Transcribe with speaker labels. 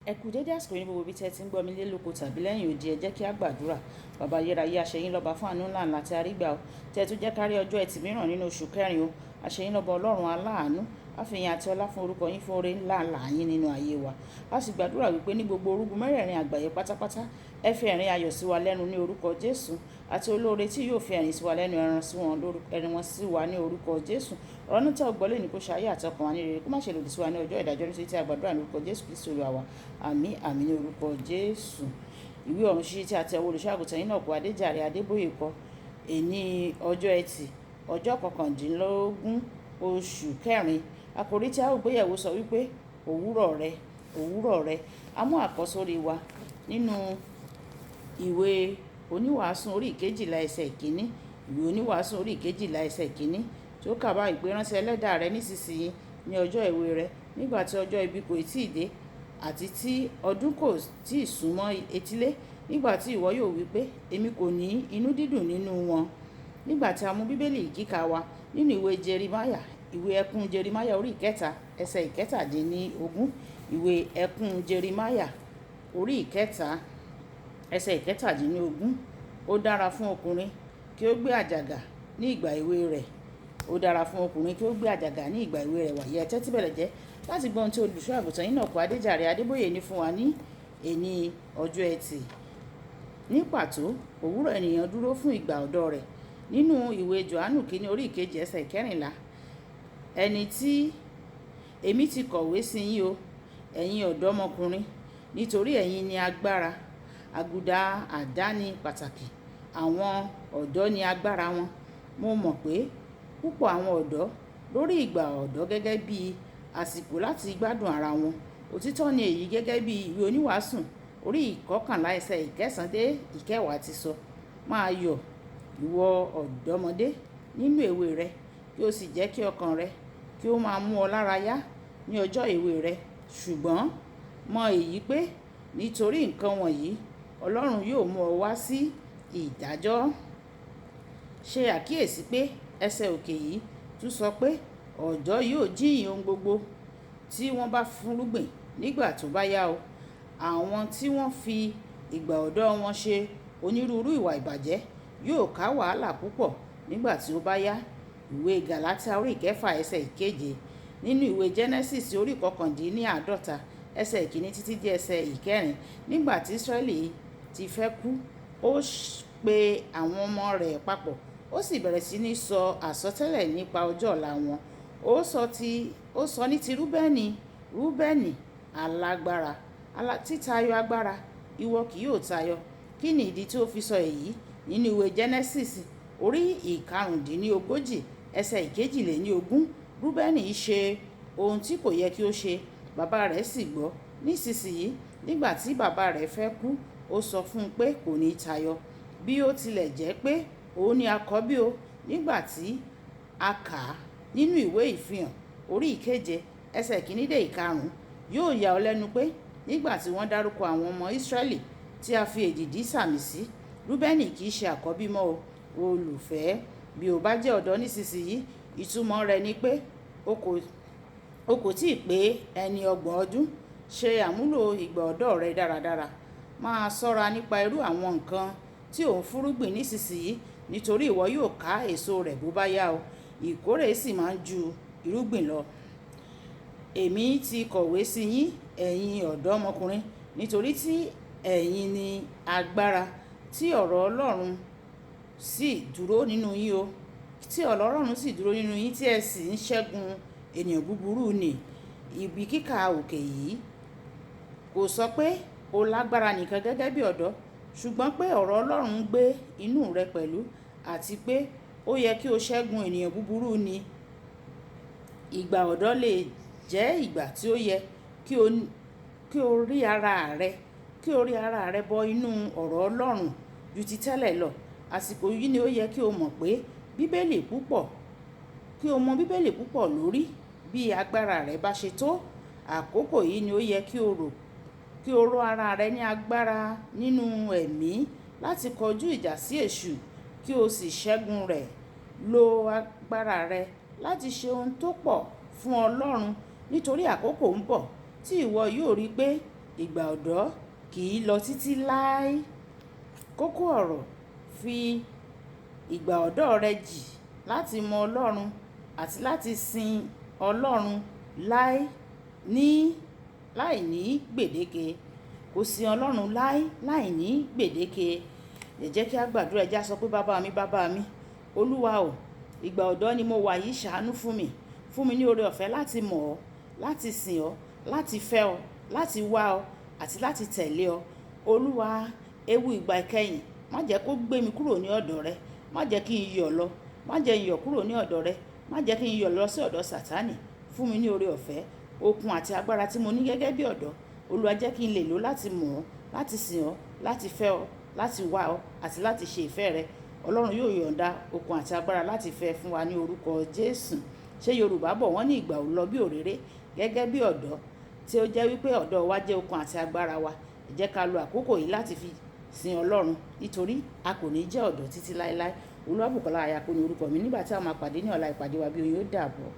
Speaker 1: Ẹ kú dédé àsìkò yín gbogbo ibi tí ẹ ti ń gbọ́ mi lé lóko tàbí lẹ́yìn odi. Ẹ jẹ́ kí a gbàdúrà. Bàbá ayérayé, aṣẹ́yìn lọ́ba fún àánú ńlá ńlá tí a rí gbà ó. Tí ẹ tún jẹ́ kárí ọjọ́ ẹtì mìíràn nínú oṣù kẹrin o. Aṣẹ́yìn lọ́ba ọlọ́run aláàánú. A fi ìyìn àti ọlá fún orúkọ yín fún oore ńlá ńlá yín nínú ayé wa. A sì gbàdúrà wípé ní gbogbo orúgun mẹ́rẹ̀ẹ̀rin àgbáyé pátápátá, ẹ fi ẹ̀rín ayọ̀ sí wa lẹ́nu ní orúkọ Jésù. Àti olóore tí yóò fi ẹ̀rín sí wa lẹ́nu, ẹran wọn sí wa ní orúkọ Jésù. Ọ̀rọ̀ náà tí a gbọ́ lónìí kó ṣe ayé àti ọkàn wa ní rere, kó má ṣe lòdì sí wa ní ọjọ́ ìdájọ́, nítorí tí a gbàdúrà ní orúkọ Jésù Kristi Olúwa wa. Àmín àmín ní orúkọ Jésù. Ìwé ọ̀run ṣíṣí tí a tẹ owó olùṣọ́-àgùntàn Enoch Adéjàre Adébóyè kọ. Èní ọjọ́ ẹtì, ọjọ́ kọkàndínlógún oṣù kẹrin. Àkòrí tí a ó gbé yẹ̀wò sọ wípé òwúrọ̀ rẹ, òwúrọ̀ rẹ. A mú àkọ́sórí wa nínú ìwé oníwàásù orí ìkejìlá ẹsẹ̀ ìkíní. Ìwé oníwàásù orí ìkejìlá ẹsẹ̀ ìkíní tí ó kà báyìí pé ránṣẹ́ ẹlẹ́dàá rẹ nísinsìnyí ní ọjọ́ èwe rẹ, nígbà tí ọjọ́ ibi kò tíì dé àti tí ọdún kò tíì súnmọ́ etílé, nígbà tí ìwọ yóò wí pé èmi kò ní inú dídùn nínú wọn. Nígbà tí a mú bíbélì kíkà wa nínú ìwé Jeremáyà, ìwé ẹkún Jeremáyà orí ìkẹta ẹsẹ̀ ìkẹtàdínlógún. Ìwé ẹkún Jeremáyà orí ìkẹta ẹsẹ̀ ìkẹtàdínlógún. Ó dára fún ọkùnrin kí ó gbé àjàgà ní ìgbà èwe rẹ̀. Ó dára fún ọkùnrin kí ó gbé àjàgà ní ìgbà èwe rẹ̀. Wàyí ẹ tẹ́tí bẹ̀rẹ̀ jẹ́ láti gbọ́ ohun tí olùṣọ́-àgùntàn Enoch Adéjàre Adébóyè ní fún wa ní èní ọjọ́ ẹtì. Ní pàtó, òwúrọ̀ ènìyàn dúró fún ìgbà ọ̀dọ́ rẹ̀. Nínú ìwé Jòhánù kínní orí ìkejì ẹsẹ̀ ìkẹrìnlá, ẹni tí èmi ti kọ̀wé sí yín o, ẹ̀yin ọ̀dọ́mọkùnrin, nítorí ẹ̀yin ni agbára. Àgùdà àdáni pàtàkì, àwọn ọ̀dọ́ ni agbára wọn. Mo mọ̀ pé púpọ̀ àwọn ọ̀dọ́ lórí ìgbà ọ̀dọ́ gẹ́gẹ́ bí àsìkò láti gbádùn ara wọn. Òtítọ́ ni èyí gẹ́gẹ́ bí ìwé oníwàásù orí ìkọkànlá ẹsẹ̀ ìkẹsàn dé ìkẹwàá ti sọ. Máa yọ̀ ìwọ ọ̀dọ́mọdé nínú èwe rẹ, kí o sì jẹ́ kí ọkàn rẹ kí ó máa mú ọ lára yá ní ọjọ́ èwe rẹ. Ṣùgbọ́n mọ èyí pé nítorí nǹkan wọ̀nyí Ọlọ́run yóò mú ọ wá sí ìdájọ́. Ṣe àkíyèsí pé ẹsẹ̀ òkè yìí tún sọ pé ọ̀dọ́ yóò jíyìn ohun gbogbo tí wọ́n bá fúnrúgbìn nígbà tó bá yá o. Àwọn tí wọ́n fi ìgbà ọ̀dọ́ wọn ṣe onírúurú ìwà ìbàjẹ́ yóò ká wàhálà púpọ̀ nígbà tí ó bá yá. Ìwé Gàlátíà orí ìkẹfà ẹsẹ̀ ìkeje. Nínú ìwé Genesis orí ìkọkàndínláàádọ́ta ẹsẹ̀ ìkíní títí dé ẹsẹ̀ ìkẹrin. Nígbà tí Ísírẹ́lì ti fẹ́ kú, ó pe àwọn ọmọ rẹ̀ papọ̀, ó sì bẹ̀rẹ̀ sí ní sọ àsọtẹ́lẹ̀ nípa ọjọ́ ọ̀la wọn. Ó sọ ní ti Rúbẹ́nì alágbára, títayọ agbára, ìwọ kì yóò tayọ. Kí ni ìdí tí ó fi sọ èyí? Nínú ìwé Genesis orí ìkarùndínlógójì ẹsẹ̀ ìkejìléníogún. Rúbẹ́nì ṣe ohun tí kò yẹ kí ó ṣe, bàbá rẹ̀ sì gbọ́. Nísinsìnyí, nígbà tí bàbá rẹ̀ fẹ́ kú, ó sọ fún un pé kò ní tayọ. Bí ó tilẹ̀ jẹ́ pé òun ni àkọ́bí o. Nígbà tí a kà á nínú ìwé ìfihàn orí ìkeje ẹsẹ̀ ìkíní dé ìkarùn-ún, yóò yà ọ́ lẹ́nu pé nígbà tí wọ́n dárúkọ àwọn ọmọ Ísírẹ́lì tí a fi èdìdì sàmì sí, Rúbẹ́nì kì í ṣe àkọ́bí mọ́ o. Olùfẹ́, bí o bá jẹ́ ọ̀dọ́ nísinsìnyí, ìtumọ̀ rẹ̀ ni pé o kò tíì pé ẹni 30 ọdún. Ṣe àmúlò ìgbà ọ̀dọ́ rẹ dáradára. Máa ṣọ́ra nípa irú àwọn nǹkan tí ò ń fúnrúgbìn nísinsìnyí, nítorí ìwọ yóò ká èso rẹ̀ bó bá yá o. Ìkórè sì máa ń ju irúgbìn lọ. Èmi ti kọ̀wé sí yín, ẹ̀yin ọ̀dọ́mọkùnrin, nítorí tí ẹ̀yin ni agbára, tí ọ̀rọ̀ Ọlọ́run sì dúró nínú yín o. Tí ọ̀rọ̀ Ọlọ́run sì dúró nínú yín, tí ẹ sì ń ṣẹ́gun ènìyàn búburú ni. Ibi kíkà òkè yìí kò sọ pé o lágbára nìkan gẹ́gẹ́ bí ọ̀dọ́, ṣùgbọ́n pé ọ̀rọ̀ Ọlọ́run ń gbé inú rẹ pẹ̀lú, àti pé ó yẹ kí o ṣẹ́gun ènìyàn búburú ni. Ìgbà ọ̀dọ́ lè jẹ́ ìgbà tí ó yẹ kí o rí ara rẹ bọ inú ọ̀rọ̀ Ọlọ́run ju ti tẹ́lẹ̀ lọ. Àsìkò yìí ni ó yẹ kí o mọ̀ pé kí o mọ Bíbélì púpọ̀ lórí bí agbára rẹ bá ṣe tó. Àkókò yìí ni ó yẹ kí o ró ara rẹ ní agbára nínú ẹ̀mí láti kọjú ìjà sí èṣù, kí o sì ṣẹ́gun rẹ̀. Lo agbára rẹ láti ṣe ohun tó pọ̀ fún Ọlọ́run, nítorí àkókò ń bọ̀ tí ìwọ yóò rí pé ìgbà ọ̀dọ́ kì í lọ títí láé. Kókó ọ̀rọ̀: fi ìgbà ọ̀dọ́ rẹ jì láti mọ Ọlọ́run àti láti sin Ọlọ́run láì ní gbèdéke. Kò sí Ọlọ́run láì ní gbèdéke. Ẹ jẹ́ kí a gbàdúrà. Ẹ jẹ́ á sọ pé bàbá mi, Olúwa o, ìgbà ọ̀dọ́ ni mo wà yìí, ṣàánú fún mi. Fún mi ní oore ọ̀fẹ́ láti mọ̀ ọ́, láti sìn ọ́, láti fẹ́ ọ, láti wá ọ àti láti tẹ̀lé ọ. Olúwa, ewu ìgbà ìkẹyìn má jẹ́ kó gbé mi kúrò ní ọ̀dọ̀ rẹ. Má jẹ́ kí n yọ̀ lọ. Má jẹ́ n yọ̀ kúrò ní ọ̀dọ̀ rẹ. Má jẹ́ kí n yọ̀ lọ sí ọ̀dọ̀ Sátánì. Fún mi ní oore ọ̀fẹ́, okun àti agbára tí mo ní gẹ́gẹ́ bí ọ̀dọ́. Olúwa, jẹ́ kí n lè lò láti mọ̀ ọ́, láti sìn ọ́, láti fẹ́ ọ, láti wá ọ àti láti ṣe ìfẹ́ rẹ. Ọlọ́run yóò yọ̀ǹda okun àti agbára láti fẹ́ fún wa ní orúkọ Jésù. Ṣé Yorùbá bọ̀ wọ́n ní ìgbà ò lọ bí òréré. Gẹ́gẹ́ bí ọ̀dọ́ tí ó jẹ́ wípé ọ̀dọ́ wa jẹ́ okun àti agbára wa, ẹ jẹ́ ká lo àkókò yìí láti fi sin Ọlọ́run, nítorí a kò ní jẹ́ ọ̀dọ́ títí láéláé. Olúwabùkọ́lá Ayako ní orúkọ mi. Nígbà tí a máa pàdé ní ọ̀la, ìpàdé wa bí oyin ó dàbọ̀.